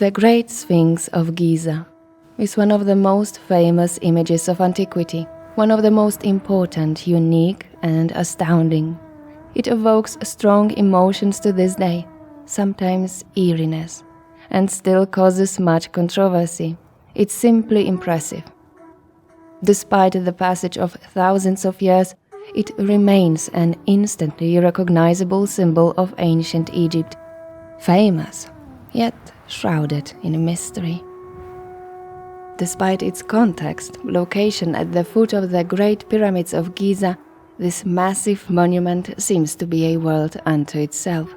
The Great Sphinx of Giza is one of the most famous images of antiquity, one of the most important, unique, and astounding. It evokes strong emotions to this day, sometimes eeriness, and still causes much controversy. It's simply impressive. Despite the passage of thousands of years, it remains an instantly recognizable symbol of ancient Egypt, famous, yet shrouded in mystery. Despite its context, location at the foot of the Great Pyramids of Giza, this massive monument seems to be a world unto itself.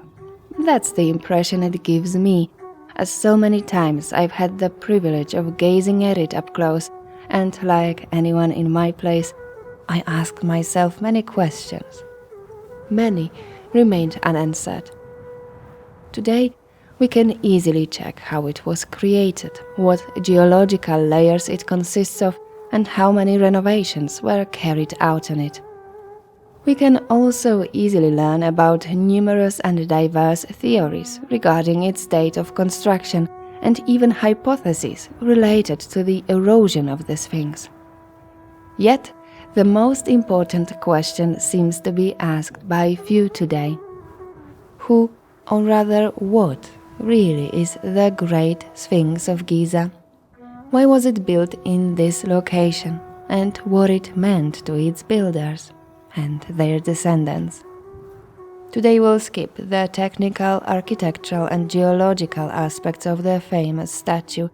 That's the impression it gives me, as so many times I've had the privilege of gazing at it up close, and like anyone in my place, I asked myself many questions. Many remained unanswered. Today, we can easily check how it was created, what geological layers it consists of, and how many renovations were carried out on it. We can also easily learn about numerous and diverse theories regarding its date of construction and even hypotheses related to the erosion of the Sphinx. Yet, the most important question seems to be asked by few today. Who, or rather what, really is the Great Sphinx of Giza? Why was it built in this location, and what it meant to its builders and their descendants? Today we'll skip the technical, architectural and geological aspects of the famous statue,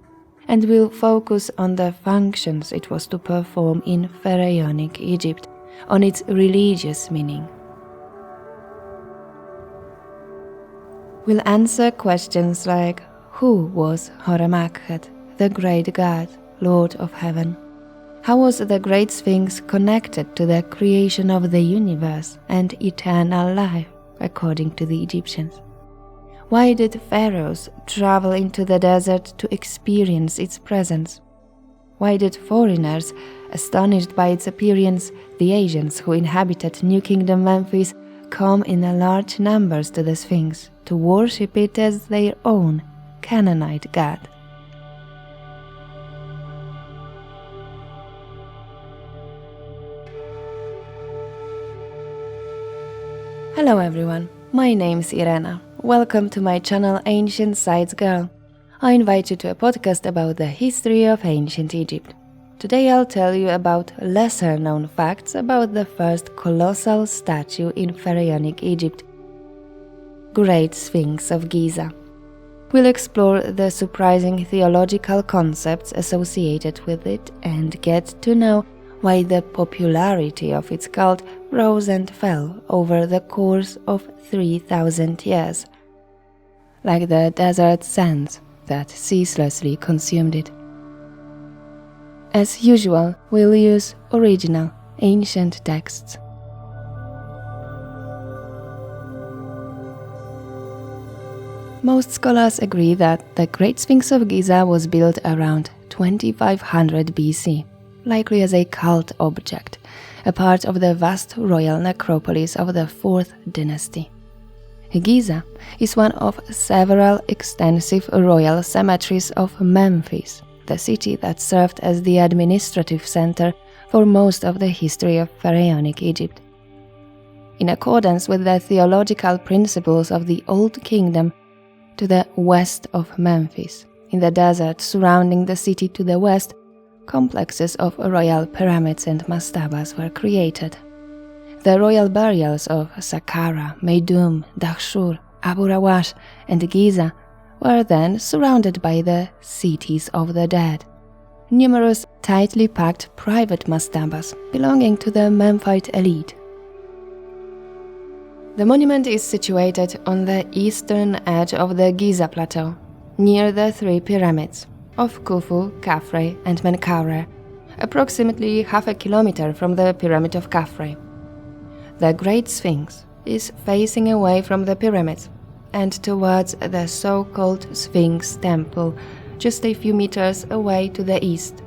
and we'll focus on the functions it was to perform in pharaonic Egypt, on its religious meaning. We'll answer questions like, who was Horemheb, the great god, Lord of Heaven? How was the Great Sphinx connected to the creation of the universe and eternal life, according to the Egyptians? Why did pharaohs travel into the desert to experience its presence? Why did foreigners, astonished by its appearance, the Asians who inhabited New Kingdom Memphis, come in large numbers to the Sphinx to worship it as their own Canaanite god? Hello everyone, my name's Irena. Welcome to my channel Ancient Sites Girl. I invite you to a podcast about the history of ancient Egypt. Today I'll tell you about lesser known facts about the first colossal statue in pharaonic Egypt, Great Sphinx of Giza. We'll explore the surprising theological concepts associated with it and get to know why the popularity of its cult rose and fell over the course of 3,000 years, like the desert sands that ceaselessly consumed it. As usual, we'll use original, ancient texts. Most scholars agree that the Great Sphinx of Giza was built around 2500 BC, likely as a cult object, a part of the vast royal necropolis of the 4th dynasty. Giza is one of several extensive royal cemeteries of Memphis, the city that served as the administrative center for most of the history of pharaonic Egypt. In accordance with the theological principles of the Old Kingdom, to the west of Memphis, in the desert surrounding the city to the west, complexes of royal pyramids and mastabas were created. The royal burials of Saqqara, Meidum, Dahshur, Abu Rawash, and Giza were then surrounded by the cities of the dead, numerous tightly packed private mastabas belonging to the Memphite elite. The monument is situated on the eastern edge of the Giza plateau, near the 3 pyramids of Khufu, Khafre, and Menkaure, approximately half a kilometer from the Pyramid of Khafre. The Great Sphinx is facing away from the pyramids and towards the so-called Sphinx Temple, just a few meters away to the east.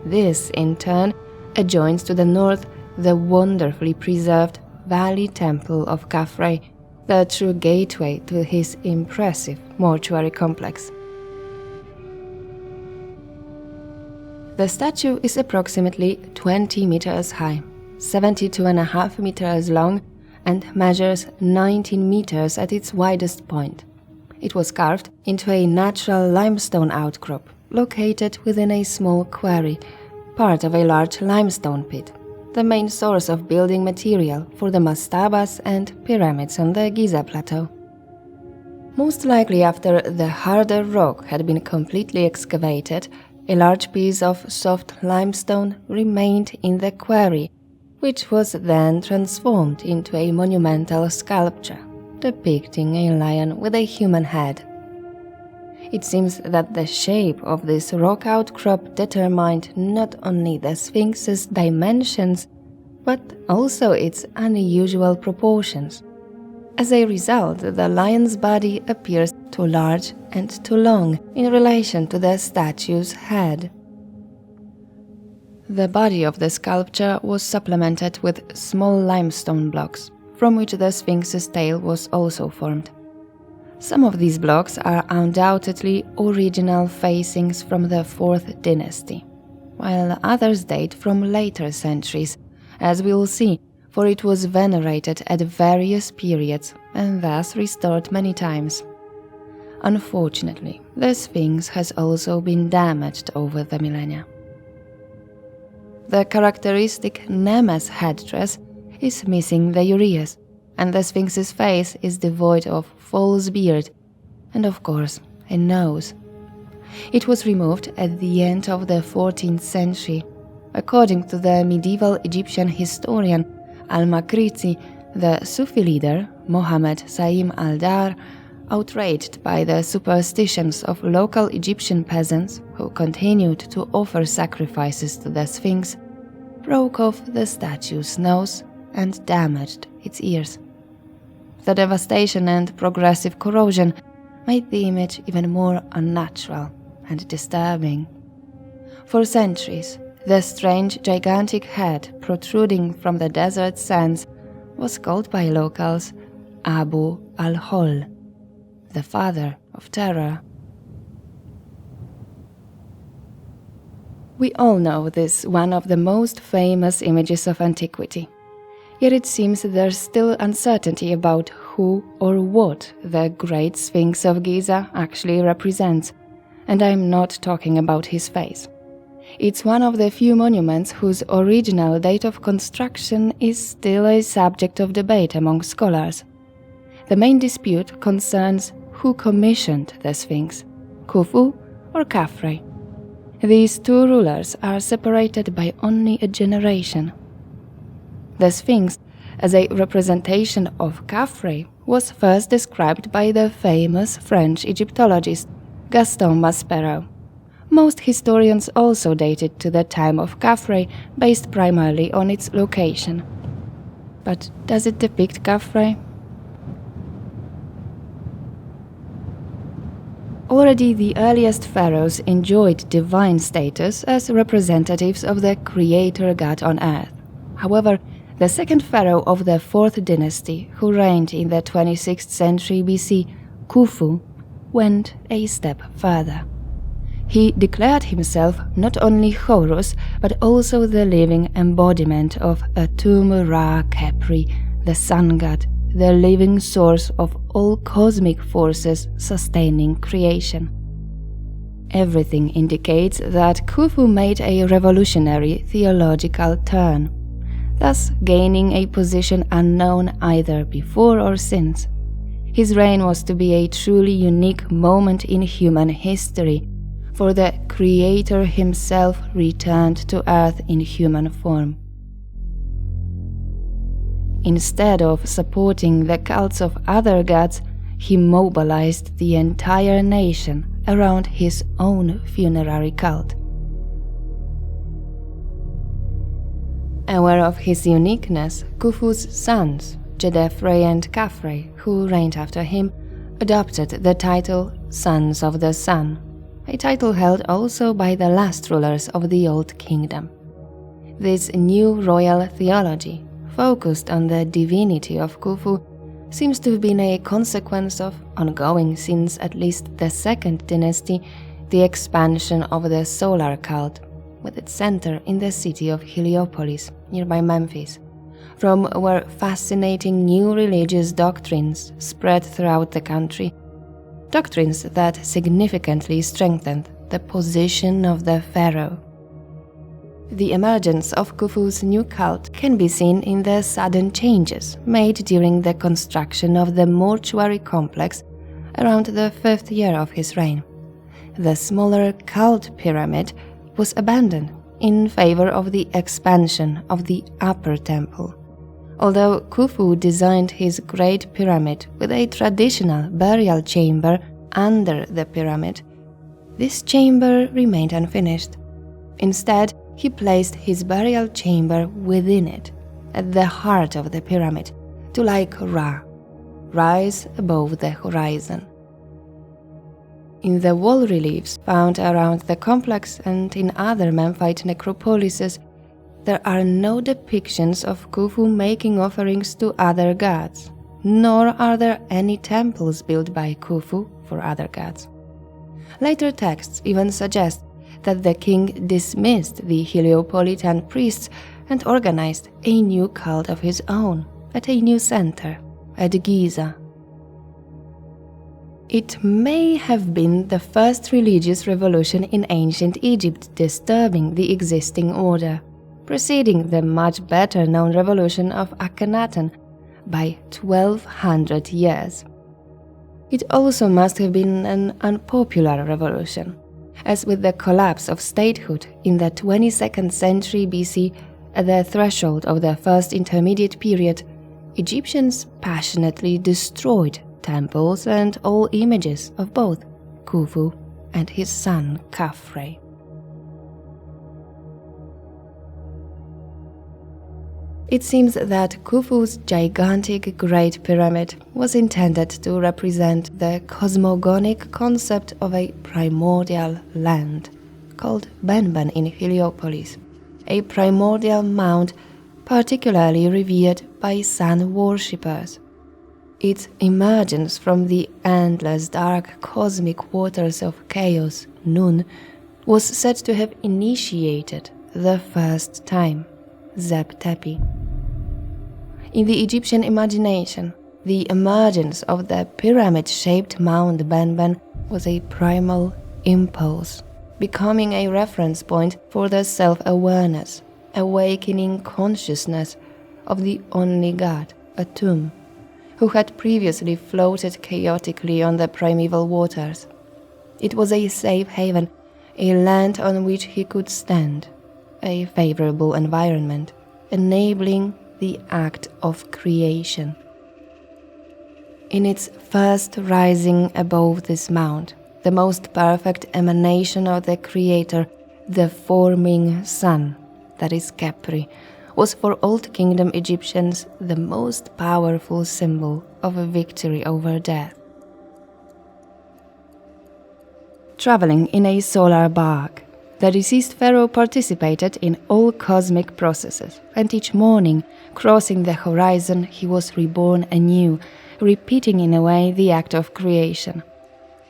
This, in turn, adjoins to the north the wonderfully preserved Valley Temple of Khafre, the true gateway to his impressive mortuary complex. The statue is approximately 20 meters high, 72.5 meters long, and measures 19 meters at its widest point. It was carved into a natural limestone outcrop located within a small quarry, part of a large limestone pit, the main source of building material for the mastabas and pyramids on the Giza plateau. Most likely after the harder rock had been completely excavated, a large piece of soft limestone remained in the quarry, which was then transformed into a monumental sculpture depicting a lion with a human head. It seems that the shape of this rock outcrop determined not only the Sphinx's dimensions, but also its unusual proportions. As a result, the lion's body appears too large and too long in relation to the statue's head. The body of the sculpture was supplemented with small limestone blocks, from which the Sphinx's tail was also formed. Some of these blocks are undoubtedly original facings from the 4th dynasty, while others date from later centuries, as we will see, for it was venerated at various periods and thus restored many times. Unfortunately, the Sphinx has also been damaged over the millennia. The characteristic Nemes headdress is missing the uraeus, and the Sphinx's face is devoid of false beard and, of course, a nose. It was removed at the end of the 14th century. According to the medieval Egyptian historian al-Makrizi, the Sufi leader, Mohammed Saim al-Dar, outraged by the superstitions of local Egyptian peasants who continued to offer sacrifices to the Sphinx, broke off the statue's nose and damaged its ears. The devastation and progressive corrosion made the image even more unnatural and disturbing. For centuries, the strange gigantic head protruding from the desert sands was called by locals Abu al-Hol, the father of terror. We all know this one of the most famous images of antiquity. Yet it seems there's still uncertainty about who or what the Great Sphinx of Giza actually represents, and I'm not talking about his face. It's one of the few monuments whose original date of construction is still a subject of debate among scholars. The main dispute concerns who commissioned the Sphinx, Khufu or Khafre. These two rulers are separated by only a generation. The Sphinx, as a representation of Khafre, was first described by the famous French Egyptologist Gaston Maspero. Most historians also date it to the time of Khafre, based primarily on its location. But does it depict Khafre? Already the earliest pharaohs enjoyed divine status as representatives of the creator god on earth. However, the second pharaoh of the 4th dynasty, who reigned in the 26th century BC, Khufu, went a step further. He declared himself not only Horus, but also the living embodiment of Atum Ra Khepri, the sun god, the living source of all cosmic forces sustaining creation. Everything indicates that Khufu made a revolutionary theological turn, thus gaining a position unknown either before or since. His reign was to be a truly unique moment in human history, for the Creator himself returned to earth in human form. Instead of supporting the cults of other gods, he mobilized the entire nation around his own funerary cult. Aware of his uniqueness, Khufu's sons, Jedefre and Khafre, who reigned after him, adopted the title Sons of the Sun, a title held also by the last rulers of the Old Kingdom. This new royal theology, focused on the divinity of Khufu, seems to have been a consequence of, ongoing since at least the 2nd dynasty, the expansion of the solar cult, with its center in the city of Heliopolis, nearby Memphis, from where fascinating new religious doctrines spread throughout the country, doctrines that significantly strengthened the position of the pharaoh. The emergence of Khufu's new cult can be seen in the sudden changes made during the construction of the mortuary complex around the 5th year of his reign. The smaller cult pyramid was abandoned in favor of the expansion of the upper temple. Although Khufu designed his Great Pyramid with a traditional burial chamber under the pyramid, this chamber remained unfinished. Instead, he placed his burial chamber within it, at the heart of the pyramid, to, like Ra, rise above the horizon. In the wall reliefs found around the complex and in other Memphite necropolises, there are no depictions of Khufu making offerings to other gods, nor are there any temples built by Khufu for other gods. Later texts even suggest that the king dismissed the Heliopolitan priests and organized a new cult of his own at a new center, at Giza. It may have been the first religious revolution in ancient Egypt disturbing the existing order, preceding the much better-known revolution of Akhenaten by 1200 years. It also must have been an unpopular revolution, as with the collapse of statehood in the 22nd century BC at the threshold of the First Intermediate Period, Egyptians passionately destroyed temples and all images of both Khufu and his son Khafre. It seems that Khufu's gigantic Great Pyramid was intended to represent the cosmogonic concept of a primordial land, called Benben in Heliopolis, a primordial mound particularly revered by sun worshippers. Its emergence from the endless dark cosmic waters of chaos, Nun, was said to have initiated the first time, Zeb Tepi. In the Egyptian imagination, the emergence of the pyramid-shaped mound Benben was a primal impulse, becoming a reference point for the self-awareness, awakening consciousness of the only god, Atum, who had previously floated chaotically on the primeval waters. It was a safe haven, a land on which he could stand, a favorable environment, enabling the act of creation. In its first rising above this mound, the most perfect emanation of the Creator, the forming sun, that is Khafre, was for Old Kingdom Egyptians the most powerful symbol of a victory over death. Traveling in a solar bark, the deceased pharaoh participated in all cosmic processes, and each morning, crossing the horizon, he was reborn anew, repeating in a way the act of creation.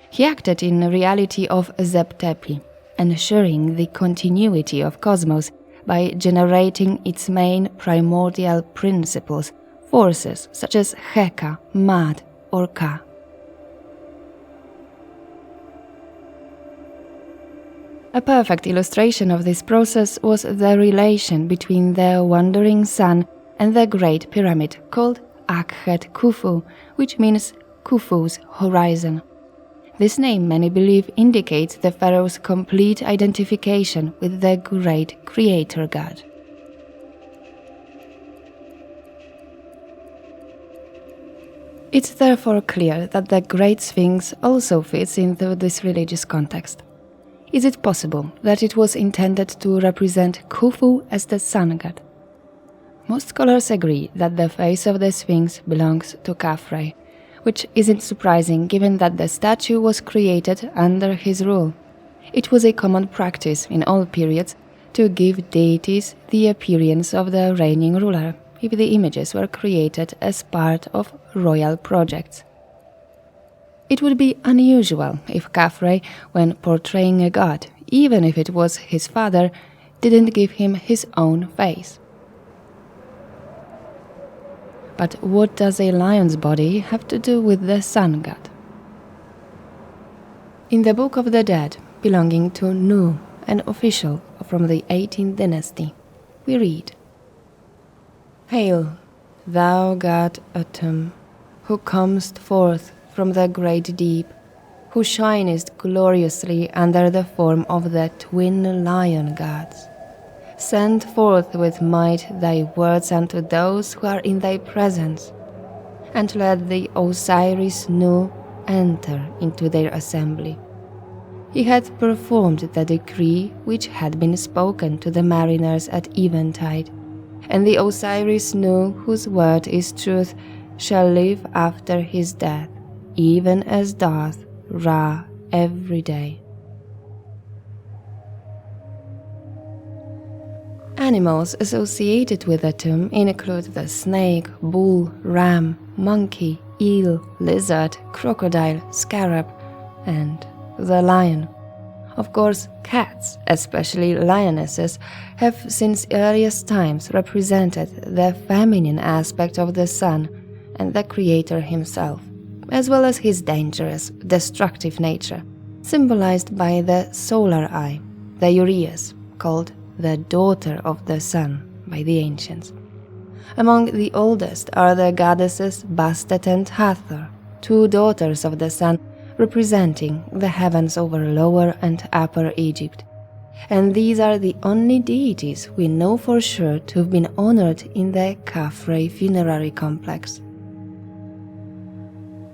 He acted in reality of Zeb Tepi, ensuring the continuity of cosmos by generating its main primordial principles, forces such as Heka, Mad, or Ka. A perfect illustration of this process was the relation between the wandering sun and the Great Pyramid, called Akhet Khufu, which means Khufu's horizon. This name, many believe, indicates the pharaoh's complete identification with the great creator god. It's therefore clear that the Great Sphinx also fits into this religious context. Is it possible that it was intended to represent Khufu as the sun god? Most scholars agree that the face of the Sphinx belongs to Khafre, which isn't surprising given that the statue was created under his rule. It was a common practice in all periods to give deities the appearance of the reigning ruler if the images were created as part of royal projects. It would be unusual if Khafre, when portraying a god, even if it was his father, didn't give him his own face. But what does a lion's body have to do with the sun god? In the Book of the Dead, belonging to Nu, an official from the 18th dynasty, we read, "Hail, thou god Atum, who comest forth from the great deep, who shinest gloriously under the form of the twin lion gods. Send forth with might thy words unto those who are in thy presence, and let the Osiris Nu enter into their assembly. He had performed the decree which had been spoken to the mariners at eventide, and the Osiris Nu, whose word is truth, shall live after his death, even as doth Ra every day." Animals associated with Atum include the snake, bull, ram, monkey, eel, lizard, crocodile, scarab, and the lion. Of course, cats, especially lionesses, have since earliest times represented the feminine aspect of the sun and the creator himself, as well as his dangerous, destructive nature, symbolized by the solar eye, the uraeus, called the daughter of the sun by the ancients. Among the oldest are the goddesses Bastet and Hathor, two daughters of the sun, representing the heavens over Lower and Upper Egypt. And these are the only deities we know for sure to have been honored in the Khafre funerary complex.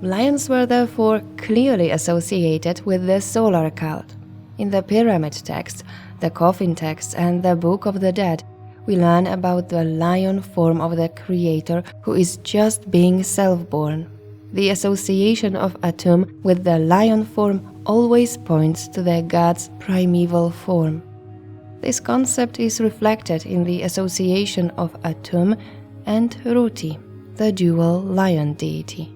Lions were therefore clearly associated with the solar cult. In the pyramid texts, the coffin texts, and the Book of the Dead, we learn about the lion form of the creator who is just being self-born. The association of Atum with the lion form always points to the god's primeval form. This concept is reflected in the association of Atum and Ruti, the dual lion deity.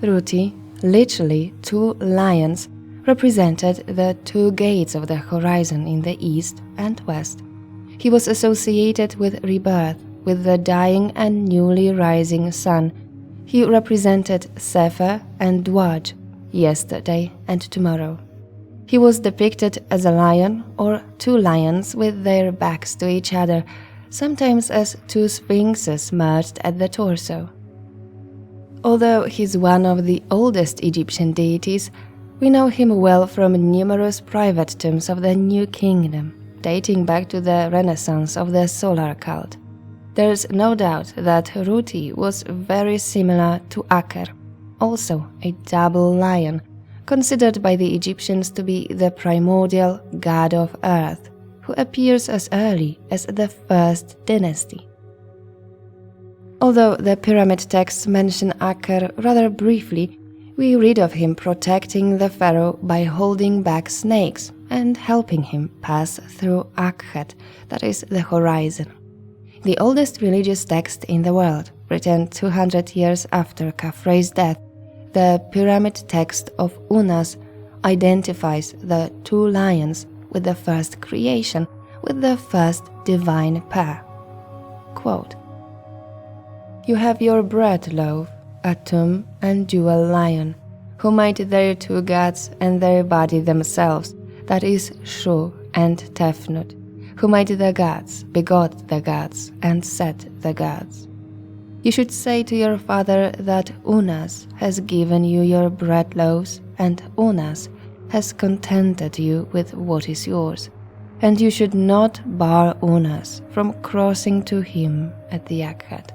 Ruti, literally two lions, represented the two gates of the horizon in the east and west. He was associated with rebirth, with the dying and newly rising sun. He represented Sefer and Dwaj, yesterday and tomorrow. He was depicted as a lion or two lions with their backs to each other, sometimes as two sphinxes merged at the torso. Although he's one of the oldest Egyptian deities, we know him well from numerous private tombs of the New Kingdom, dating back to the Renaissance of the solar cult. There's no doubt that Ruti was very similar to Aker, also a double lion, considered by the Egyptians to be the primordial god of earth, who appears as early as the first dynasty. Although the pyramid texts mention Aker rather briefly, we read of him protecting the pharaoh by holding back snakes and helping him pass through Akhet, that is, the horizon. The oldest religious text in the world, written 200 years after Khafre's death, the pyramid text of Unas, identifies the two lions with the first creation, with the first divine pair. Quote, "You have your bread loaf, Atum and dual lion, who made their two gods and their body themselves, that is Shu and Tefnut, who made the gods, begot the gods, and set the gods. You should say to your father that Unas has given you your bread loaves, and Unas has contented you with what is yours, and you should not bar Unas from crossing to him at the Akhet."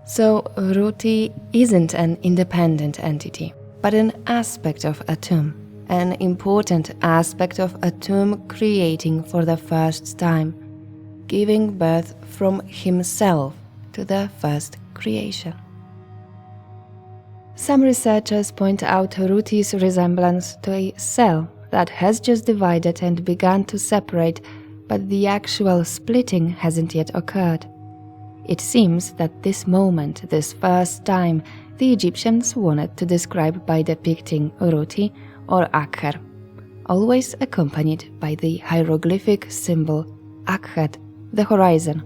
So Ruti isn't an independent entity, but an aspect of Atum, an important aspect of Atum creating for the first time, giving birth from himself to the first creation. Some researchers point out Ruti's resemblance to a cell that has just divided and begun to separate, but the actual splitting hasn't yet occurred. It seems that this moment, this first time, the Egyptians wanted to describe by depicting Ruti or Aker. always accompanied by the hieroglyphic symbol Akhet, the horizon.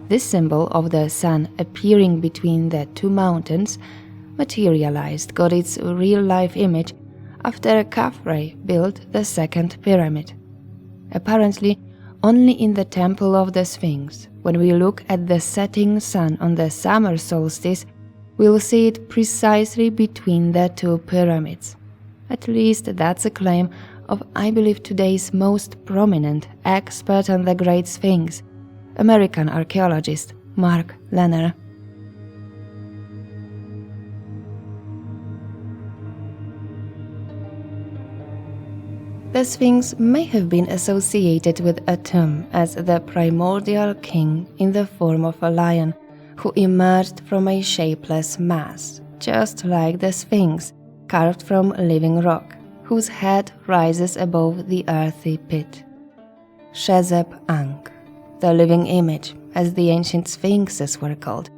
This symbol of the sun appearing between the two mountains materialized got its real-life image after Khafre built the second pyramid. Apparently, only in the Temple of the Sphinx, when we look at the setting sun on the summer solstice, we'll see it precisely between the two pyramids. At least that's a claim of, I believe, today's most prominent expert on the Great Sphinx, American archaeologist Mark Lenner. The Sphinx may have been associated with Atum as the primordial king in the form of a lion who emerged from a shapeless mass, just like the Sphinx carved from living rock, whose head rises above the earthy pit. Shezeb-Ankh, the living image, as the ancient sphinxes were called,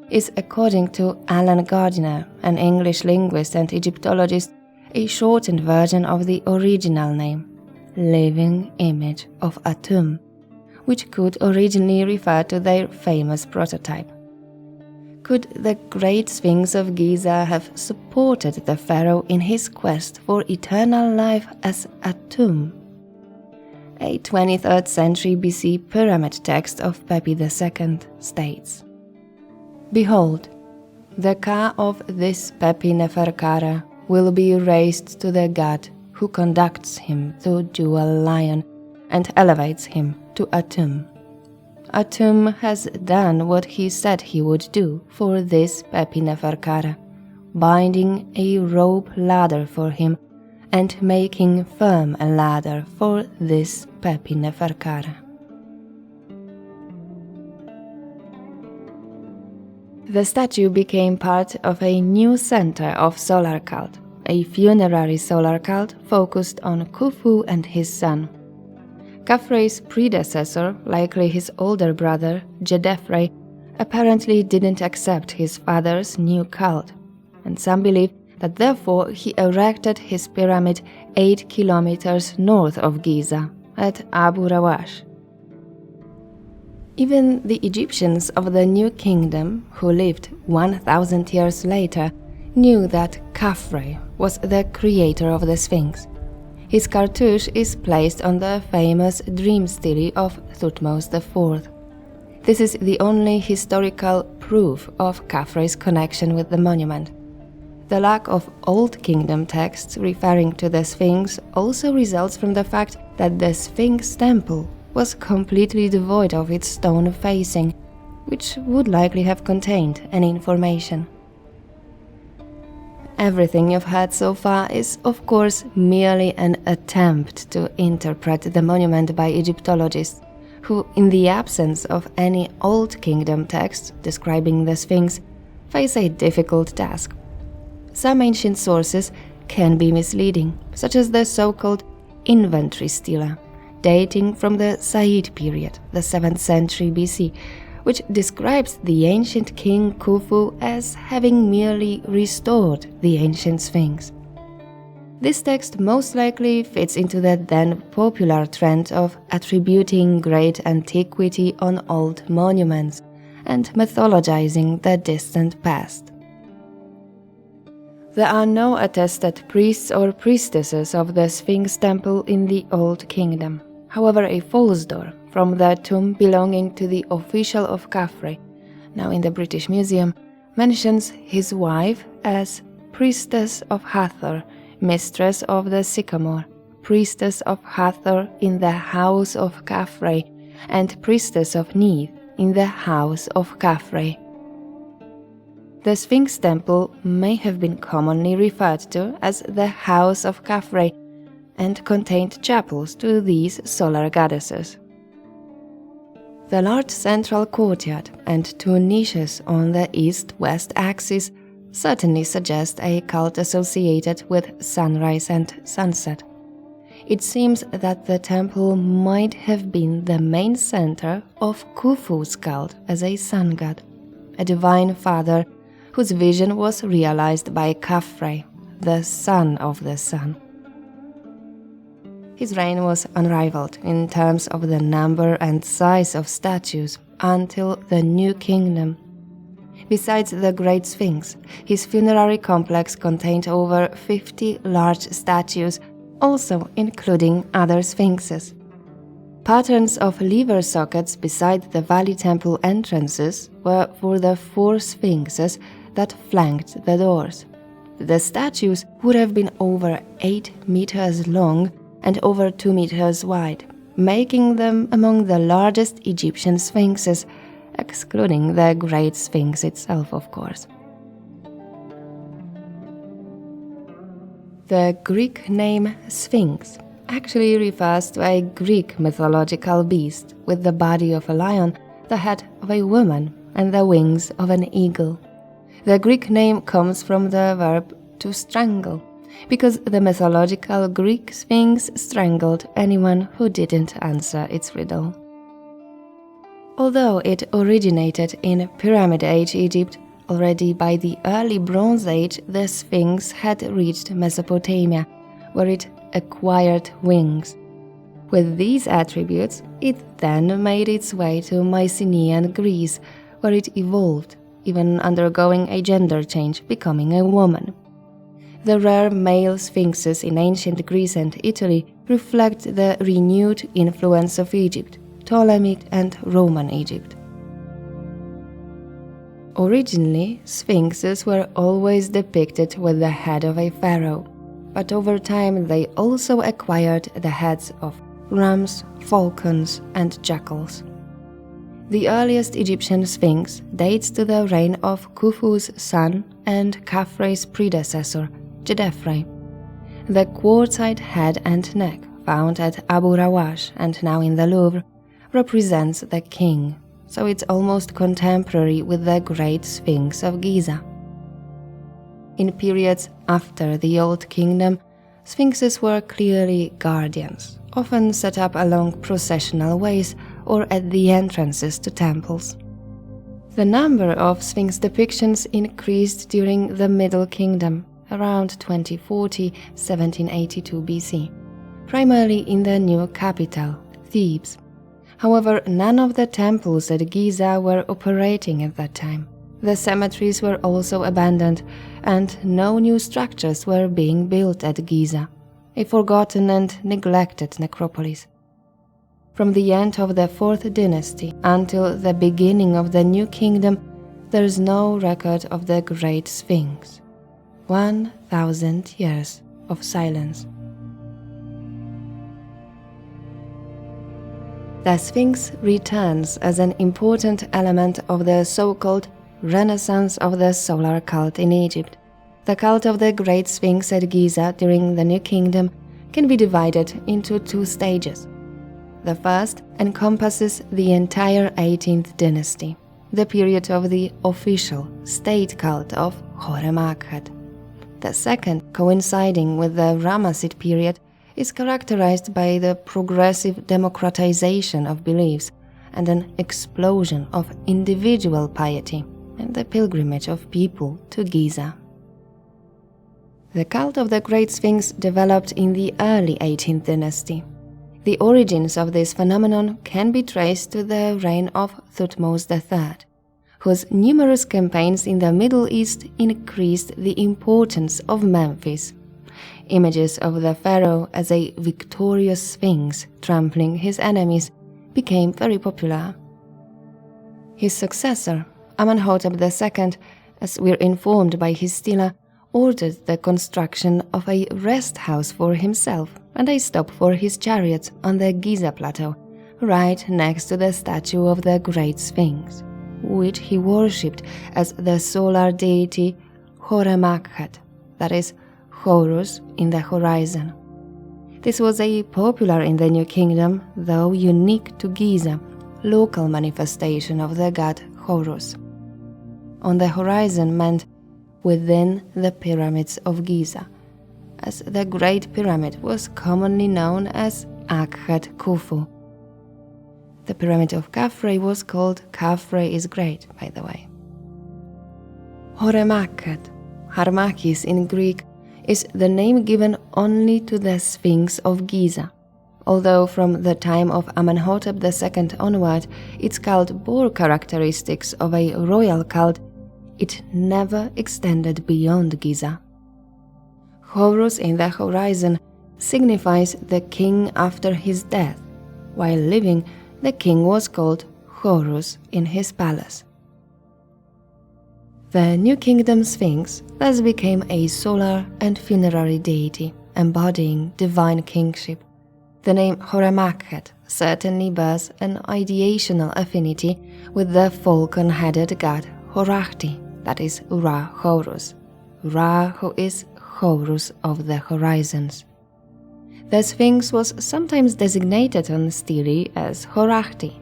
is, according to Alan Gardiner, an English linguist and Egyptologist, a shortened version of the original name, living image of Atum, which could originally refer to their famous prototype. Could the Great Sphinx of Giza have supported the pharaoh in his quest for eternal life as Atum? A 23rd century BC pyramid text of Pepi II states, "Behold, the ka of this Pepi Neferkara will be raised to the god who conducts him to Jewel Lion and elevates him to Atum. Atum has done what he said he would do for this Pepi Neferkara, binding a rope ladder for him and making firm a ladder for this Pepi Neferkara." The statue became part of a new center of solar cult, a funerary solar cult focused on Khufu and his son. Khafre's predecessor, likely his older brother, Djedefre, apparently didn't accept his father's new cult, and some believe that therefore he erected his pyramid 8 kilometers north of Giza, at Abu Rawash. Even the Egyptians of the New Kingdom, who lived 1,000 years later, knew that Khafre was the creator of the Sphinx. His cartouche is placed on the famous dream stele of Thutmose IV. This is the only historical proof of Khafre's connection with the monument. The lack of Old Kingdom texts referring to the Sphinx also results from the fact that the Sphinx temple was completely devoid of its stone facing, which would likely have contained any information. Everything you've heard so far is, of course, merely an attempt to interpret the monument by Egyptologists, who, in the absence of any Old Kingdom text describing the Sphinx, face a difficult task. Some ancient sources can be misleading, such as the so-called inventory stele, dating from the Said period, the 7th century BC, which describes the ancient king Khufu as having merely restored the ancient Sphinx. This text most likely fits into the then popular trend of attributing great antiquity on old monuments and mythologizing the distant past. There are no attested priests or priestesses of the Sphinx temple in the Old Kingdom. However, a false door from the tomb belonging to the official of Khafre, now in the British Museum, mentions his wife as priestess of Hathor, mistress of the sycamore, priestess of Hathor in the house of Khafre, and priestess of Neith in the house of Khafre. The Sphinx temple may have been commonly referred to as the house of Khafre and contained chapels to these solar goddesses. The large central courtyard and two niches on the east-west axis certainly suggest a cult associated with sunrise and sunset. It seems that the temple might have been the main center of Khufu's cult as a sun god, a divine father whose vision was realized by Khafre, the son of the sun. His reign was unrivaled in terms of the number and size of statues until the New Kingdom. Besides the Great Sphinx, his funerary complex contained over 50 large statues, also including other sphinxes. Patterns of lever sockets beside the valley temple entrances were for the 4 sphinxes that flanked the doors. The statues would have been over 8 meters long and over 2 meters wide, making them among the largest Egyptian sphinxes, excluding the Great Sphinx itself, of course. The Greek name Sphinx actually refers to a Greek mythological beast with the body of a lion, the head of a woman, and the wings of an eagle. The Greek name comes from the verb to strangle, because the mythological Greek Sphinx strangled anyone who didn't answer its riddle. Although it originated in Pyramid Age Egypt, already by the early Bronze Age the Sphinx had reached Mesopotamia, where it acquired wings. With these attributes, it then made its way to Mycenaean Greece, where it evolved, even undergoing a gender change, becoming a woman. The rare male sphinxes in ancient Greece and Italy reflect the renewed influence of Egypt, Ptolemaic and Roman Egypt. Originally, sphinxes were always depicted with the head of a pharaoh, but over time they also acquired the heads of rams, falcons, and jackals. The earliest Egyptian sphinx dates to the reign of Khufu's son and Khafre's predecessor, Djedefre. The quartzite head and neck, found at Abu Rawash and now in the Louvre, represents the king, so it's almost contemporary with the Great Sphinx of Giza. In periods after the Old Kingdom, sphinxes were clearly guardians, often set up along processional ways or at the entrances to temples. The number of sphinx depictions increased during the Middle Kingdom, around 2040-1782 BC, primarily in the new capital, Thebes. However, none of the temples at Giza were operating at that time. The cemeteries were also abandoned, and no new structures were being built at Giza, a forgotten and neglected necropolis. From the end of the 4th dynasty until the beginning of the New Kingdom, there is no record of the Great Sphinx. 1,000 years of silence. The Sphinx returns as an important element of the so-called Renaissance of the solar cult in Egypt. The cult of the Great Sphinx at Giza during the New Kingdom can be divided into 2 stages. The first encompasses the entire 18th dynasty, the period of the official state cult of Hore-Makhet. The second, coinciding with the Ramessid period, is characterized by the progressive democratization of beliefs and an explosion of individual piety and the pilgrimage of people to Giza. The cult of the Great Sphinx developed in the early 18th dynasty. The origins of this phenomenon can be traced to the reign of Thutmose III, whose numerous campaigns in the Middle East increased the importance of Memphis. Images of the pharaoh as a victorious sphinx trampling his enemies became very popular. His successor, Amenhotep II, as we're informed by his stele, ordered the construction of a rest house for himself and a stop for his chariots on the Giza plateau, right next to the statue of the Great Sphinx, which he worshipped as the solar deity Hore-Makhet, that is, Horus in the horizon. This was a popular in the New Kingdom, though unique to Giza, local manifestation of the god Horus. On the horizon meant within the pyramids of Giza, as the Great Pyramid was commonly known as Akhet Khufu. The pyramid of Khafre was called Khafre is Great, by the way. Hore-Makhet, Harmakis in Greek, is the name given only to the Sphinx of Giza, although from the time of Amenhotep II onward its cult bore characteristics of a royal cult. It never extended beyond Giza. Horus in the horizon signifies the king after his death. While living, the king was called Horus in his palace. The New Kingdom Sphinx thus became a solar and funerary deity, embodying divine kingship. The name Horemakhet certainly bears an ideational affinity with the falcon-headed god Horachti, that is Ra Horus, Ra who is Horus of the horizons. The Sphinx was sometimes designated on stele as Horachti.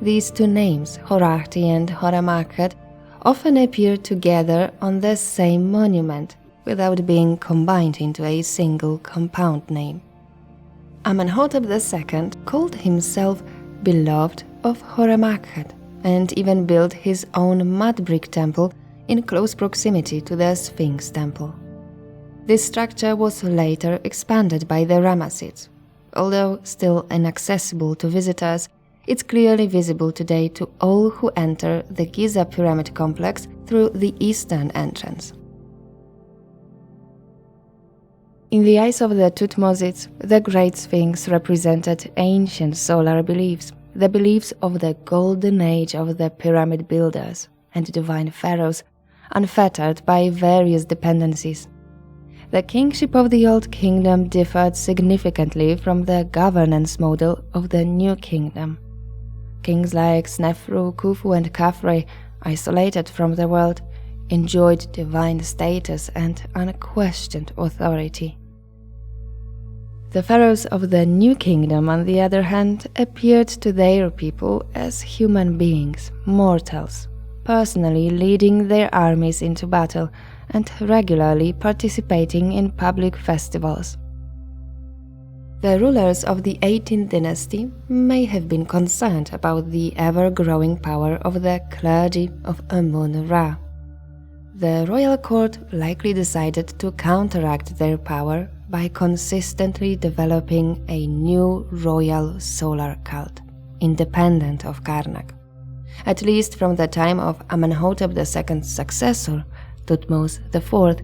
These two names, Horachti and Horemakhet, often appear together on the same monument without being combined into a single compound name. Amenhotep II called himself beloved of Horemakhet and even built his own mud brick temple in close proximity to the Sphinx temple. This structure was later expanded by the Ramessids. Although still inaccessible to visitors, it's clearly visible today to all who enter the Giza pyramid complex through the eastern entrance. In the eyes of the Thutmosids, the Great Sphinx represented ancient solar beliefs, the beliefs of the golden age of the pyramid builders and divine pharaohs, unfettered by various dependencies. The kingship of the Old Kingdom differed significantly from the governance model of the New Kingdom. Kings like Snefru, Khufu and Khafre, isolated from the world, enjoyed divine status and unquestioned authority. The pharaohs of the New Kingdom, on the other hand, appeared to their people as human beings, mortals, personally leading their armies into battle and regularly participating in public festivals. The rulers of the 18th dynasty may have been concerned about the ever-growing power of the clergy of Amun-Ra. The royal court likely decided to counteract their power by consistently developing a new royal solar cult, independent of Karnak. At least from the time of Amenhotep II's successor, Thutmose IV,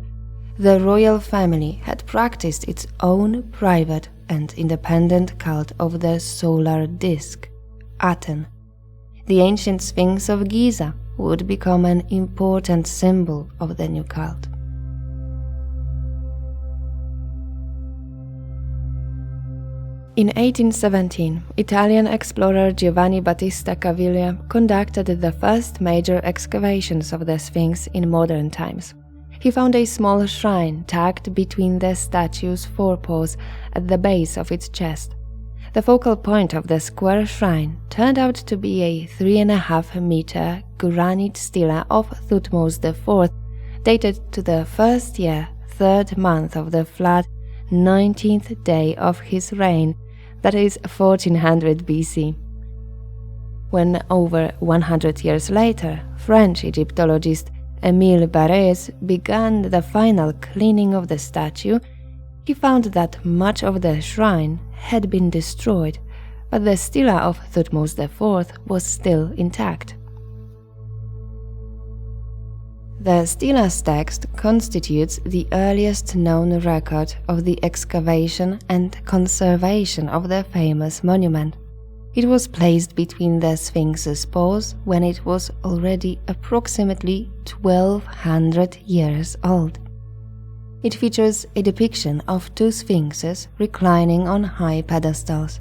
the royal family had practiced its own private and independent cult of the solar disk, Atum. The ancient Sphinx of Giza would become an important symbol of the new cult. In 1817, Italian explorer Giovanni Battista Caviglia conducted the first major excavations of the Sphinx in modern times. He found a small shrine tucked between the statue's forepaws at the base of its chest. The focal point of the square shrine turned out to be a 3.5-meter granite stele of Thutmose IV, dated to the first year, 3rd month of the flood, 19th day of his reign, that is 1400 BC. When over 100 years later, French Egyptologist Émile Barrès began the final cleaning of the statue, he found that much of the shrine had been destroyed, but the stele of Thutmose IV was still intact. The stela's text constitutes the earliest known record of the excavation and conservation of the famous monument. It was placed between the Sphinx's paws when it was already approximately 1200 years old. It features a depiction of two sphinxes reclining on high pedestals.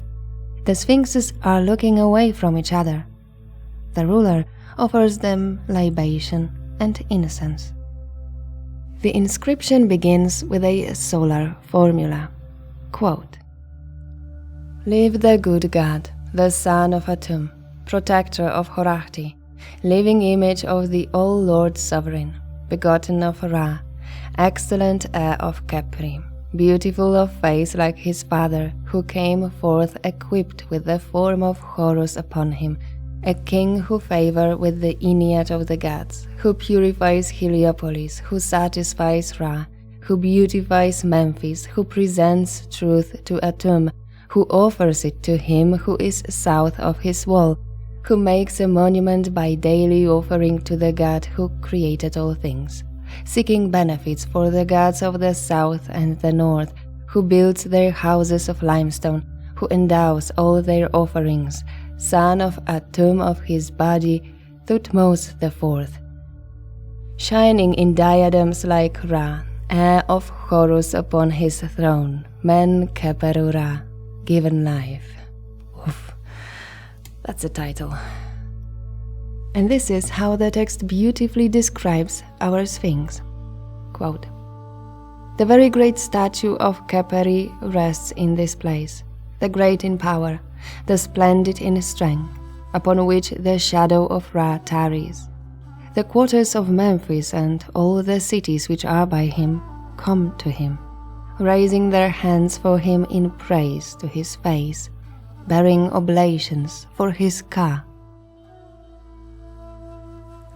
The sphinxes are looking away from each other. The ruler offers them libation and incense. The inscription begins with a solar formula. Quote, "Live the good God, the son of Atum, protector of Horachti, living image of the All-Lord Sovereign, begotten of Ra, excellent heir of Khepri, beautiful of face like his father, who came forth equipped with the form of Horus upon him, a king who favor with the Ennead of the gods, who purifies Heliopolis, who satisfies Ra, who beautifies Memphis, who presents truth to Atum, who offers it to him who is south of his wall, who makes a monument by daily offering to the god who created all things, seeking benefits for the gods of the south and the north, who builds their houses of limestone, who endows all their offerings, son of Atum of his body, Thutmose the fourth, shining in diadems like Ra, heir of Horus upon his throne, Men Keperu Ra, given life. Oof, that's a title. And this is how the text beautifully describes our Sphinx. Quote, "The very great statue of Kheperi rests in this place, the great in power, the splendid in strength, upon which the shadow of Ra tarries. The quarters of Memphis and all the cities which are by him come to him, raising their hands for him in praise to his face, bearing oblations for his Ka."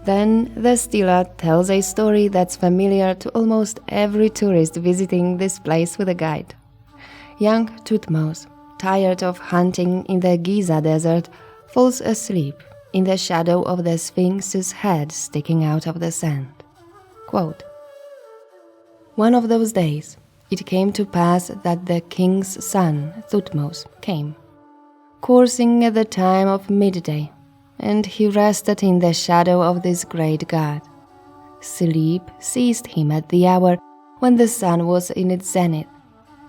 Then the stele tells a story that's familiar to almost every tourist visiting this place with a guide. Young Thutmose, tired of hunting in the Giza desert, falls asleep in the shadow of the Sphinx's head sticking out of the sand. Quote, "One of those days, it came to pass that the king's son, Thutmose, came, coursing at the time of midday, and he rested in the shadow of this great god. Sleep seized him at the hour when the sun was in its zenith,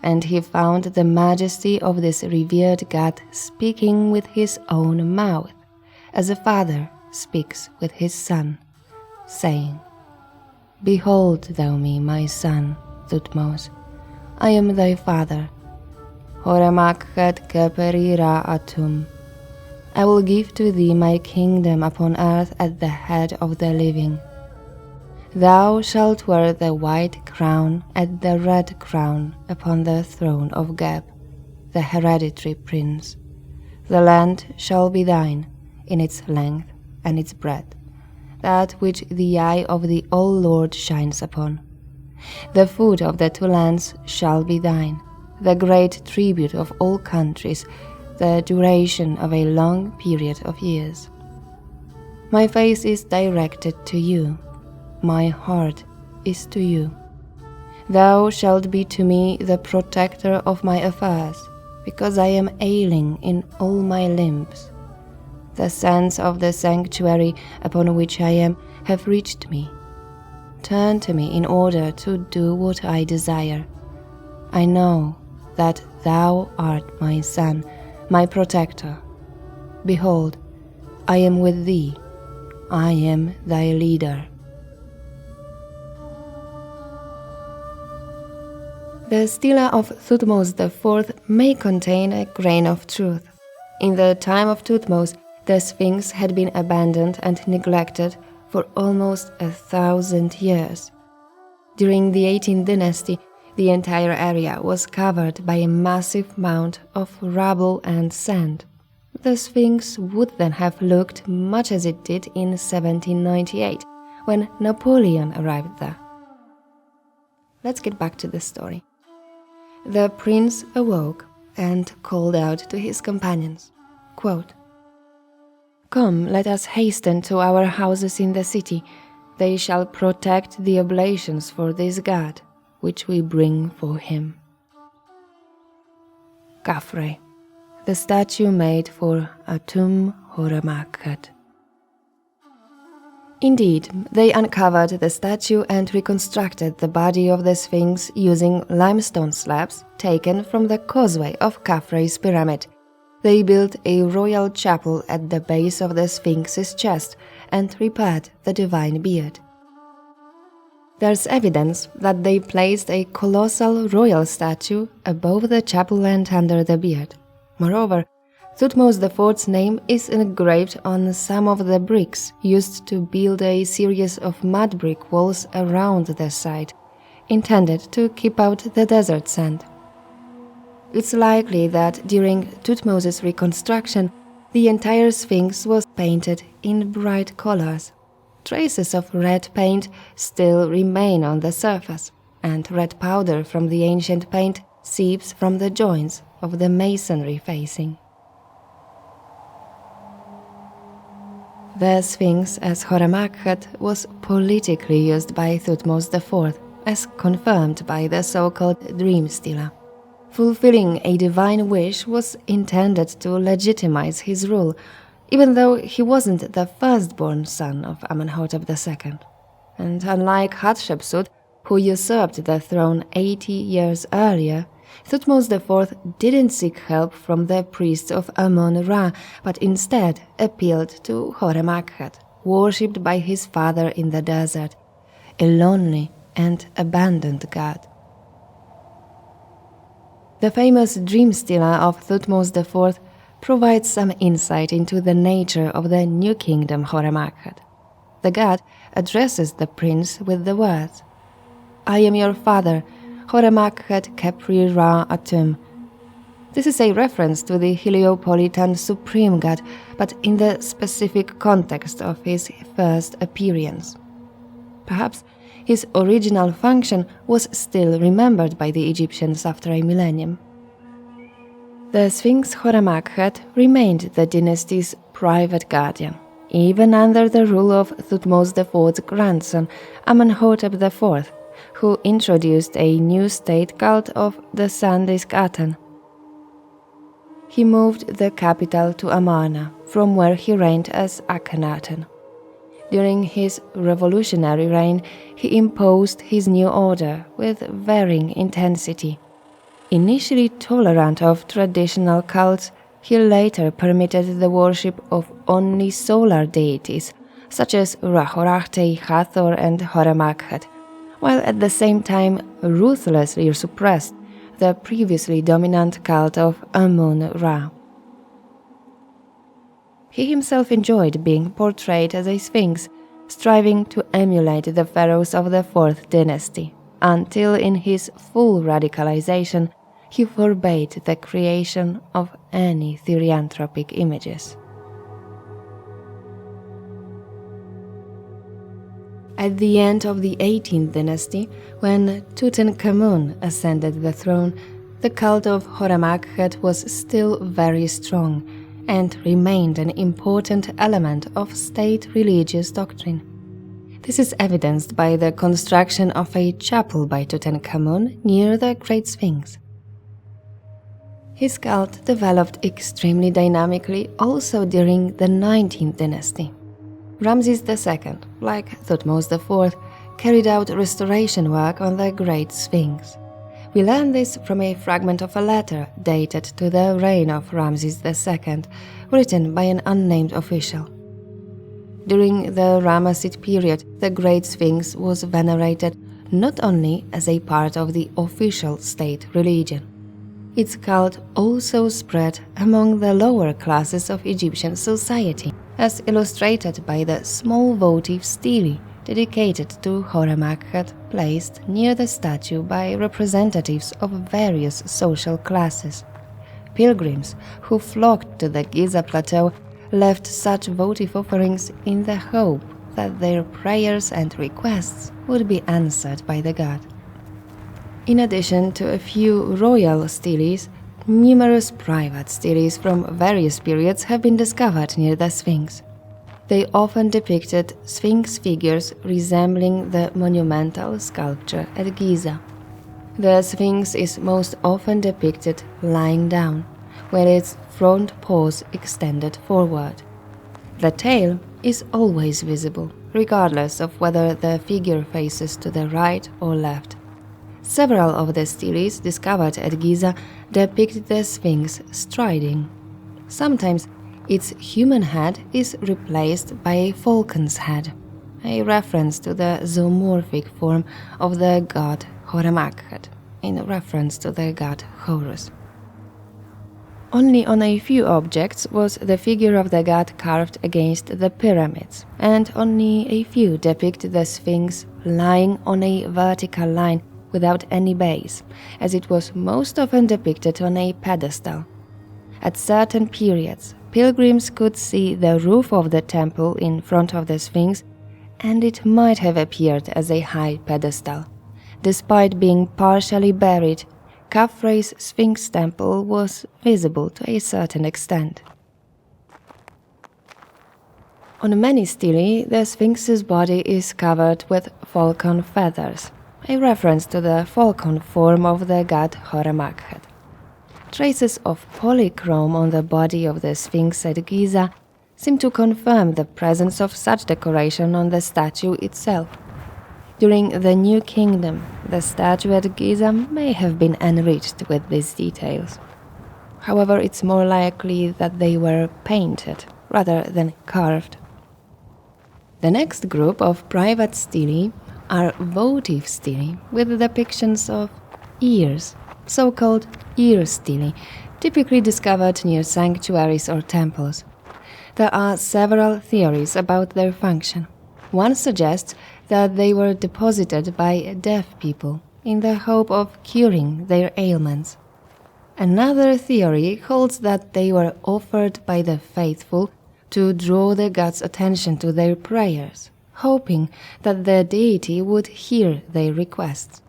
and he found the majesty of this revered god speaking with his own mouth, as a father speaks with his son, saying, 'Behold thou me, my son, Thutmose, I am thy father. Horemakhet Kheperi Ra Atum. I will give to thee my kingdom upon earth at the head of the living. Thou shalt wear the white crown and the red crown upon the throne of Geb, the hereditary prince. The land shall be thine, in its length and its breadth, that which the eye of the All-Lord shines upon. The food of the two lands shall be thine, the great tribute of all countries, the duration of a long period of years. My face is directed to you, my heart is to you. Thou shalt be to me the protector of my affairs, because I am ailing in all my limbs. The sands of the sanctuary upon which I am have reached me. Turn to me in order to do what I desire. I know that thou art my son, my protector. Behold, I am with thee. I am thy leader." The stele of Thutmose IV may contain a grain of truth. In the time of Thutmose, the Sphinx had been abandoned and neglected for almost 1,000 years. During the 18th dynasty, the entire area was covered by a massive mound of rubble and sand. The Sphinx would then have looked much as it did in 1798, when Napoleon arrived there. Let's get back to the story. The prince awoke and called out to his companions, quote, "Come, let us hasten to our houses in the city. They shall protect the oblations for this god, which we bring for him." Khafre, the statue made for Atum Horemakhet. Indeed, they uncovered the statue and reconstructed the body of the Sphinx using limestone slabs taken from the causeway of Khafre's pyramid. They built a royal chapel at the base of the Sphinx's chest and repaired the divine beard. There's evidence that they placed a colossal royal statue above the chapel and under the beard. Moreover, Thutmose IV's name is engraved on some of the bricks used to build a series of mud brick walls around the site, intended to keep out the desert sand. It's likely that during Thutmose's reconstruction, the entire Sphinx was painted in bright colors. Traces of red paint still remain on the surface. and red powder from the ancient paint seeps from the joints of the masonry facing. The Sphinx as Horemakhet was politically used by Thutmose IV, as confirmed by the so-called dream stele. Fulfilling a divine wish was intended to legitimize his rule, even though he wasn't the firstborn son of Amenhotep II. And unlike Hatshepsut, who usurped the throne 80 years earlier, Thutmose IV didn't seek help from the priests of Amon-Ra, but instead appealed to Horemakhet, worshipped by his father in the desert, a lonely and abandoned god. The famous dream stele of Thutmose IV provides some insight into the nature of the new kingdom Horemakhet. The god addresses the prince with the words, "I am your father, Horemakhet Khepri Ra Atum." This is a reference to the Heliopolitan supreme god, but in the specific context of his first appearance. Perhaps his original function was still remembered by the Egyptians after a millennium. The Sphinx Horemakhet remained the dynasty's private guardian, even under the rule of Thutmose IV's grandson, Amenhotep IV, who introduced a new state cult of the sun disk Aten. He moved the capital to Amarna, from where he reigned as Akhenaten. During his revolutionary reign, he imposed his new order with varying intensity. Initially tolerant of traditional cults, he later permitted the worship of only solar deities, such as Ra-Horakhte, Hathor, and Horemakhet, while at the same time ruthlessly suppressed the previously dominant cult of Amun-Ra. He himself enjoyed being portrayed as a sphinx, striving to emulate the pharaohs of the Fourth Dynasty, until in his full radicalization he forbade the creation of any therianthropic images. At the end of the 18th dynasty, when Tutankhamun ascended the throne, the cult of Horemakhet was still very strong and remained an important element of state religious doctrine. This is evidenced by the construction of a chapel by Tutankhamun near the Great Sphinx. His cult developed extremely dynamically also during the 19th dynasty. Ramses II, like Thutmose IV, carried out restoration work on the Great Sphinx. We learn this from a fragment of a letter dated to the reign of Ramses II, written by an unnamed official. During the Ramesside period, the Great Sphinx was venerated not only as a part of the official state religion. Its cult also spread among the lower classes of Egyptian society, as illustrated by the small votive stele dedicated to Horemakhet placed near the statue by representatives of various social classes. Pilgrims who flocked to the Giza plateau left such votive offerings in the hope that their prayers and requests would be answered by the god. In addition to a few royal steles, numerous private steles from various periods have been discovered near the Sphinx. They often depicted Sphinx figures resembling the monumental sculpture at Giza. The Sphinx is most often depicted lying down, with its front paws extended forward. The tail is always visible, regardless of whether the figure faces to the right or left. Several of the steles discovered at Giza depict the Sphinx striding. Sometimes its human head is replaced by a falcon's head, a reference to the zoomorphic form of the god Horemakhet, in reference to the god Horus. Only on a few objects was the figure of the god carved against the pyramids, and only a few depict the Sphinx lying on a vertical line without any base, as it was most often depicted on a pedestal. At certain periods, pilgrims could see the roof of the temple in front of the Sphinx, and it might have appeared as a high pedestal. Despite being partially buried, Khafre's Sphinx temple was visible to a certain extent. On many stele, the Sphinx's body is covered with falcon feathers, a reference to the falcon form of the god Horemakhet. Traces of polychrome on the body of the Sphinx at Giza seem to confirm the presence of such decoration on the statue itself. During the New Kingdom, the statue at Giza may have been enriched with these details. However, it's more likely that they were painted rather than carved. The next group of private stele are votive stele with depictions of ears, so-called ear stele, typically discovered near sanctuaries or temples. There are several theories about their function. One suggests that they were deposited by deaf people in the hope of curing their ailments. Another theory holds that they were offered by the faithful to draw the gods' attention to their prayers, hoping that the deity would hear their requests.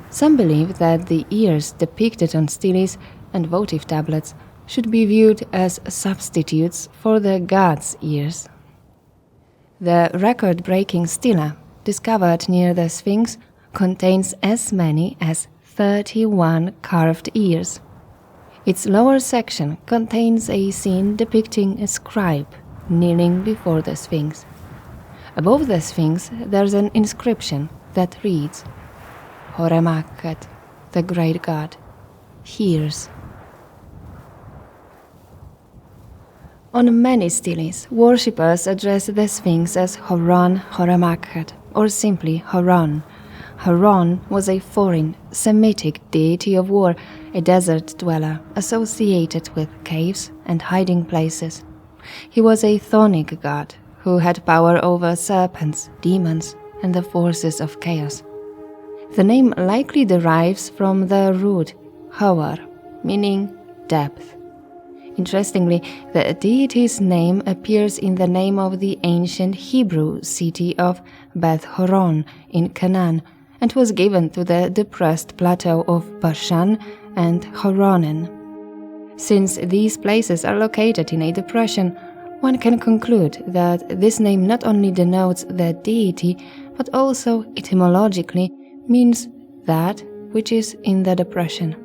Some believe that the ears depicted on steles and votive tablets should be viewed as substitutes for the gods' ears. The record-breaking stele discovered near the Sphinx contains as many as 31 carved ears. Its lower section contains a scene depicting a scribe kneeling before the Sphinx. Above the Sphinx, there's an inscription that reads, Horemakhet, the great god, hears. On many steles, worshippers address the Sphinx as Haran Horemakhet, or simply Haran. Haran was a foreign, Semitic deity of war, a desert dweller associated with caves and hiding places. He was a chthonic god who had power over serpents, demons, and the forces of chaos. The name likely derives from the root Hawar, meaning depth. Interestingly, the deity's name appears in the name of the ancient Hebrew city of Beth Horon in Canaan, and was given to the depressed plateau of Bashan and Horonen. Since these places are located in a depression, one can conclude that this name not only denotes the deity, but also etymologically means that which is in the depression.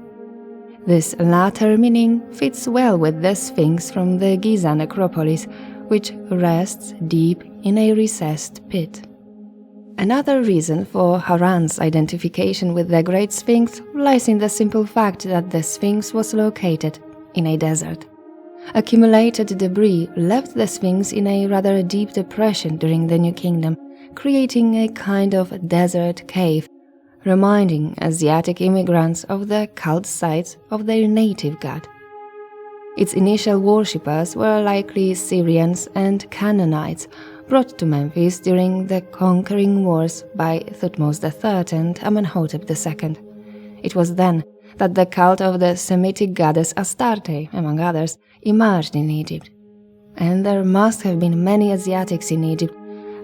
This latter meaning fits well with the Sphinx from the Giza necropolis, which rests deep in a recessed pit. Another reason for Haran's identification with the Great Sphinx lies in the simple fact that the Sphinx was located in a desert. Accumulated debris left the Sphinx in a rather deep depression during the New Kingdom, creating a kind of desert cave, reminding Asiatic immigrants of the cult sites of their native god. Its initial worshippers were likely Syrians and Canaanites, brought to Memphis during the conquering wars by Thutmose III and Amenhotep II. It was then that the cult of the Semitic goddess Astarte, among others, emerged in Egypt. And there must have been many Asiatics in Egypt.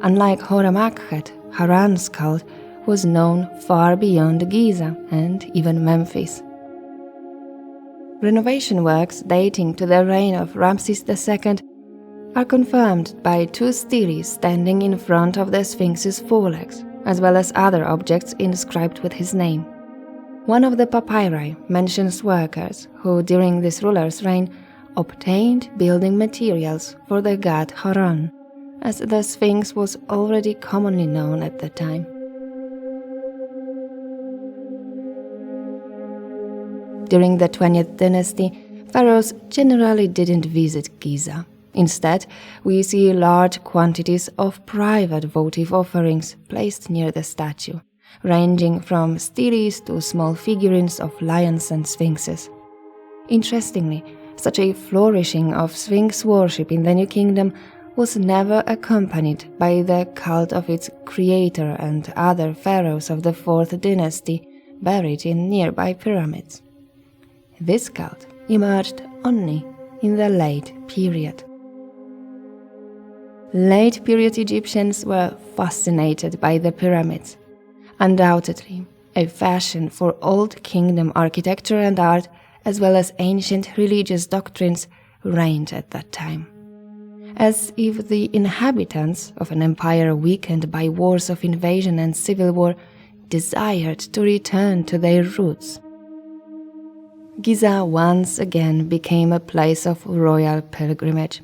Unlike Horemakhet, Haran's cult was known far beyond Giza and even Memphis. Renovation works dating to the reign of Ramses II are confirmed by two steles standing in front of the Sphinx's forelegs, as well as other objects inscribed with his name. One of the papyri mentions workers who, during this ruler's reign, obtained building materials for the god Haran, as the Sphinx was already commonly known at the time. During the 20th dynasty, pharaohs generally didn't visit Giza. Instead, we see large quantities of private votive offerings placed near the statue, ranging from steles to small figurines of lions and sphinxes. Interestingly, such a flourishing of Sphinx worship in the New Kingdom was never accompanied by the cult of its creator and other pharaohs of the 4th dynasty buried in nearby pyramids. This cult emerged only in the late period. Late period Egyptians were fascinated by the pyramids. Undoubtedly, a fashion for Old Kingdom architecture and art, as well as ancient religious doctrines, reigned at that time. As if the inhabitants of an empire weakened by wars of invasion and civil war desired to return to their roots. Giza once again became a place of royal pilgrimage,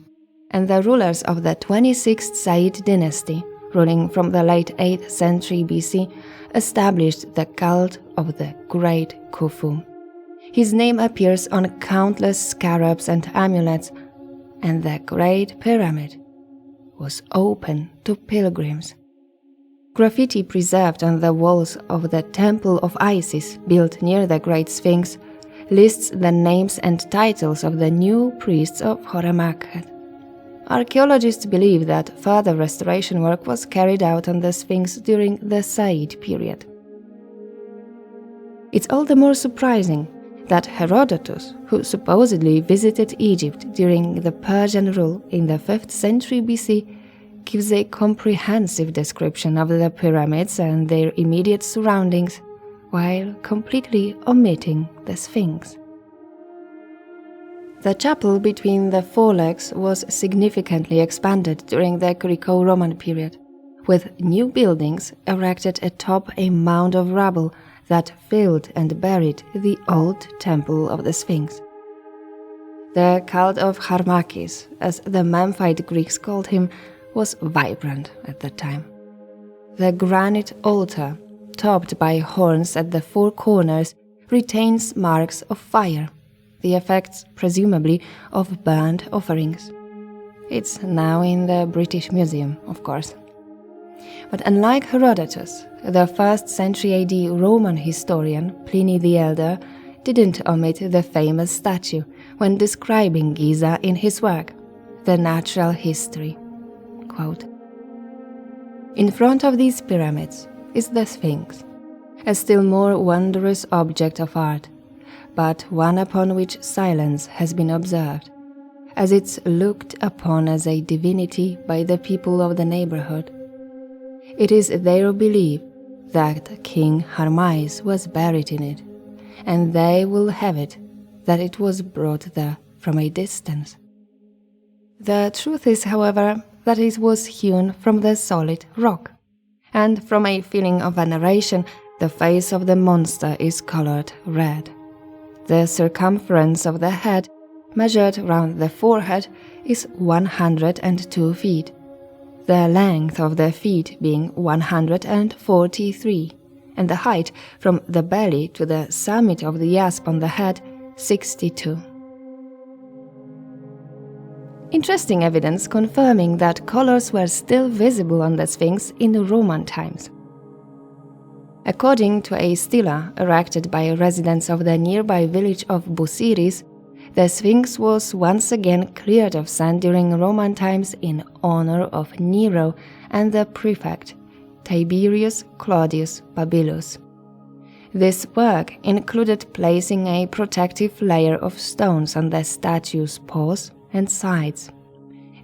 and the rulers of the 26th Said dynasty, ruling from the late 8th century BC, established the cult of the Great Khufu. His name appears on countless scarabs and amulets, and the Great Pyramid was open to pilgrims. Graffiti preserved on the walls of the Temple of Isis, built near the Great Sphinx, lists the names and titles of the new priests of Horemheb. Archaeologists believe that further restoration work was carried out on the Sphinx during the Said period. It's all the more surprising that Herodotus, who supposedly visited Egypt during the Persian rule in the 5th century BC, gives a comprehensive description of the pyramids and their immediate surroundings, while completely omitting the Sphinx. The chapel between the forelegs was significantly expanded during the Greco-Roman period, with new buildings erected atop a mound of rubble that filled and buried the old temple of the Sphinx. The cult of Harmakis, as the Memphite Greeks called him, was vibrant at that time. The granite altar, topped by horns at the four corners, retains marks of fire, the effects, presumably, of burnt offerings. It's now in the British Museum, of course. But unlike Herodotus, the 1st century AD Roman historian Pliny the Elder didn't omit the famous statue when describing Giza in his work, The Natural History. Quote, "In front of these pyramids is the Sphinx, a still more wondrous object of art, but one upon which silence has been observed, as it's looked upon as a divinity by the people of the neighborhood. It is their belief that King Harmais was buried in it, and they will have it that it was brought there from a distance. The truth is, however, that it was hewn from the solid rock, and from a feeling of veneration, the face of the monster is colored red. The circumference of the head, measured round the forehead, is 102 feet, the length of the feet being 143, and the height from the belly to the summit of the asp on the head, 62. Interesting evidence confirming that colors were still visible on the Sphinx in Roman times. According to a stele erected by residents of the nearby village of Busiris, the Sphinx was once again cleared of sand during Roman times in honor of Nero and the prefect, Tiberius Claudius Babilus. This work included placing a protective layer of stones on the statue's paws and sides.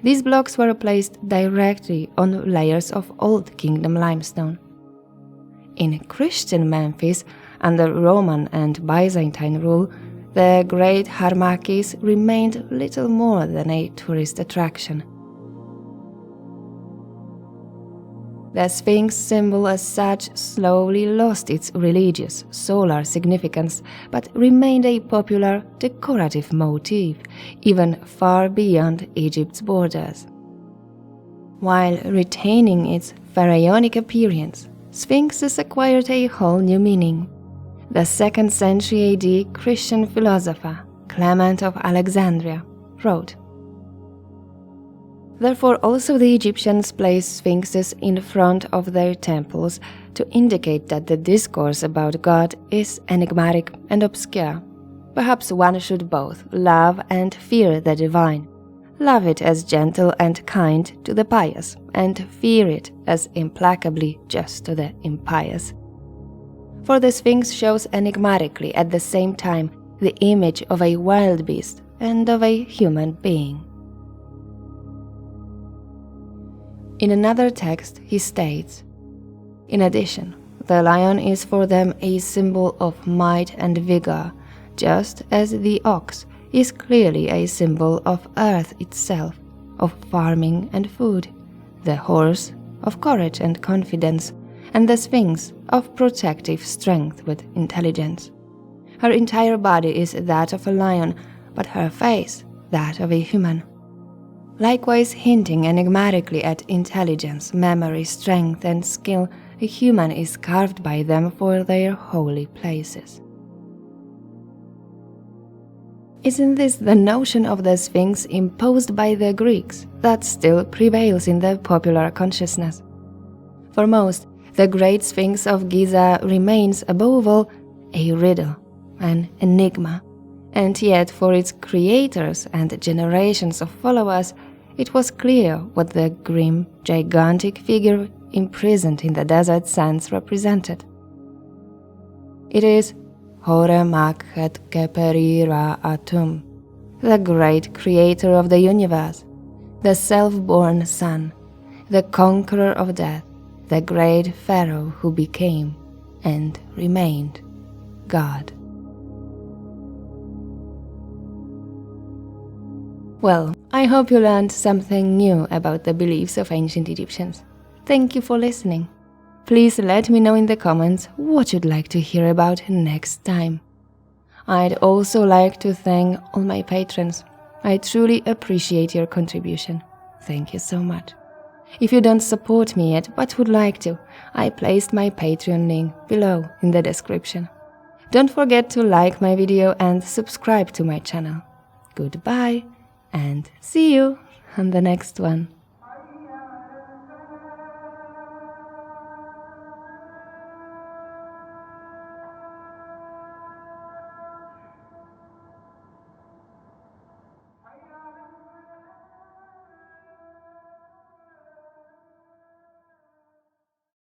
These blocks were placed directly on layers of Old Kingdom limestone. In Christian Memphis, under Roman and Byzantine rule, the Great Harmakis remained little more than a tourist attraction. The Sphinx symbol as such slowly lost its religious, solar significance, but remained a popular, decorative motif, even far beyond Egypt's borders. While retaining its pharaonic appearance, Sphinxes acquired a whole new meaning. The 2nd century AD Christian philosopher Clement of Alexandria wrote, "Therefore also the Egyptians placed sphinxes in front of their temples to indicate that the discourse about God is enigmatic and obscure. Perhaps one should both love and fear the divine, love it as gentle and kind to the pious, and fear it as implacably just to the impious. For the Sphinx shows enigmatically at the same time the image of a wild beast and of a human being." In another text he states, "In addition, the lion is for them a symbol of might and vigor, just as the ox is clearly a symbol of earth itself, of farming and food, the horse of courage and confidence, and the Sphinx of protective strength with intelligence. Her entire body is that of a lion, but her face that of a human. Likewise hinting enigmatically at intelligence, memory, strength, and skill, a human is carved by them for their holy places. Isn't this the notion of the Sphinx imposed by the Greeks that still prevails in the popular consciousness? For most, the Great Sphinx of Giza remains, above all, a riddle, an enigma, and yet for its creators and generations of followers, it was clear what the grim, gigantic figure imprisoned in the desert sands represented. It is Hore Makhet Keperi Ra Atum, the great creator of the universe, the self-born sun, the conqueror of death, the great pharaoh who became and remained God. Well, I hope you learned something new about the beliefs of ancient Egyptians. Thank you for listening. Please let me know in the comments what you'd like to hear about next time. I'd also like to thank all my patrons. I truly appreciate your contribution. Thank you so much. If you don't support me yet but would like to, I placed my Patreon link below in the description. Don't forget to like my video and subscribe to my channel. Goodbye and see you on the next one.